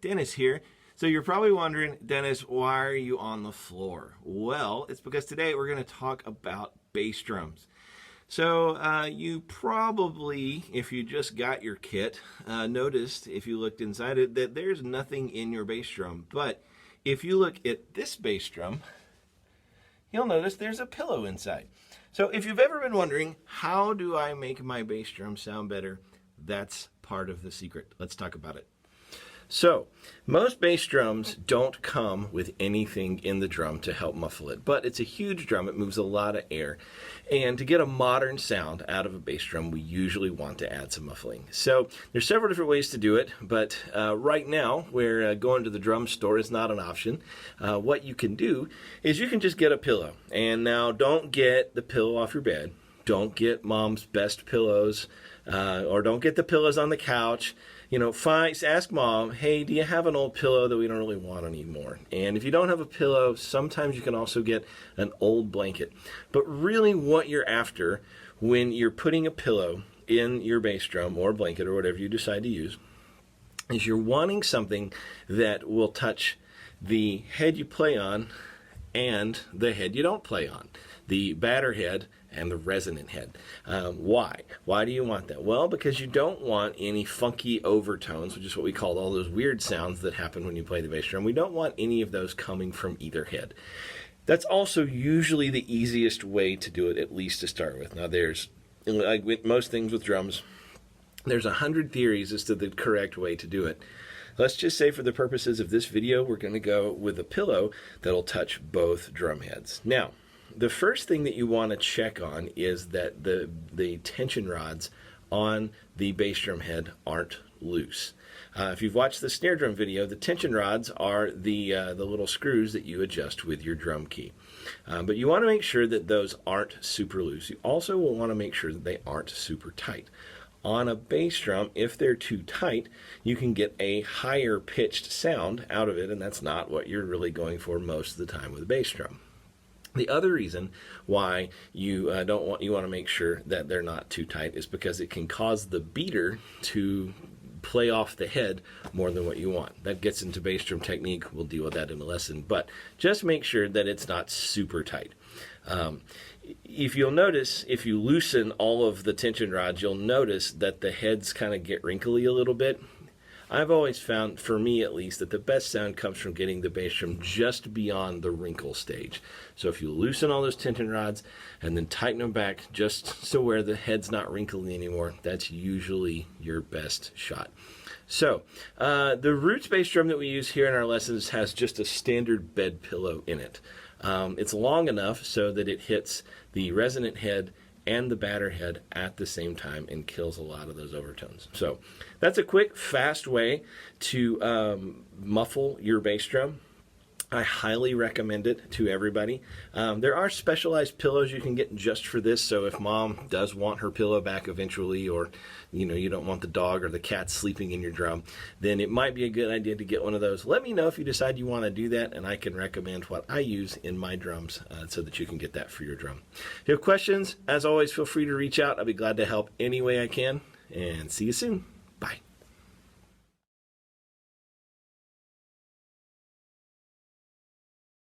Dennis here. So you're probably wondering, Dennis, why are you on the floor? Well, it's because today we're going to talk about bass drums. So you probably, if you just got your kit, noticed if you looked inside it that there's nothing in your bass drum. But if you look at this bass drum, you'll notice there's a pillow inside. So if you've ever been wondering, how do I make my bass drum sound better? That's part of the secret. Let's talk about it. So, most bass drums don't come with anything in the drum to help muffle it, but it's a huge drum. It moves a lot of air, and to get a modern sound out of a bass drum, we usually want to add some muffling. So, there's several different ways to do it, but right now, where going to the drum store is not an option, what you can do is you can just get a pillow. And now, don't get the pillow off your bed. Don't get mom's best pillows, or don't get the pillows on the couch. You know, ask mom, hey, do you have an old pillow that we don't really want anymore? And if you don't have a pillow, sometimes you can also get an old blanket. But really what you're after when you're putting a pillow in your bass drum or blanket or whatever you decide to use is you're wanting something that will touch the head you play on and the head you don't play on, the batter head and the resonant head. Why? Why do you want that? Well, because you don't want any funky overtones, which is what we call all those weird sounds that happen when you play the bass drum. We don't want any of those coming from either head. That's also usually the easiest way to do it, at least to start with. Now, there's, like with most things with drums, there's 100 theories as to the correct way to do it. Let's just say for the purposes of this video, we're going to go with a pillow that'll touch both drum heads. Now, the first thing that you want to check on is that the tension rods on the bass drum head aren't loose. If you've watched the snare drum video, the tension rods are the little screws that you adjust with your drum key. But you want to make sure that those aren't super loose. You also will want to make sure that they aren't super tight. On a bass drum, if they're too tight, you can get a higher pitched sound out of it, and that's not what you're really going for most of the time with a bass drum. The other reason why you want to make sure that they're not too tight is because it can cause the beater to play off the head more than what you want. That gets into bass drum technique. We'll deal with that in a lesson, but just make sure that it's not super tight. If you'll notice, if you loosen all of the tension rods, you'll notice that the heads kind of get wrinkly a little bit. I've always found, for me at least, that the best sound comes from getting the bass drum just beyond the wrinkle stage. So if you loosen all those tension rods and then tighten them back just so where the head's not wrinkly anymore, that's usually your best shot. So the Roots bass drum that we use here in our lessons has just a standard bed pillow in it. It's long enough so that it hits the resonant head and the batter head at the same time and kills a lot of those overtones. So that's a quick, fast way to muffle your bass drum. I highly recommend it to everybody. There are specialized pillows you can get just for this, so if mom does want her pillow back eventually, or you don't want the dog or the cat sleeping in your drum, then it might be a good idea to get one of those. Let me know if you decide you want to do that, and I can recommend what I use in my drums so that you can get that for your drum. If you have questions, as always, feel free to reach out. I'll be glad to help any way I can, and see you soon. Bye.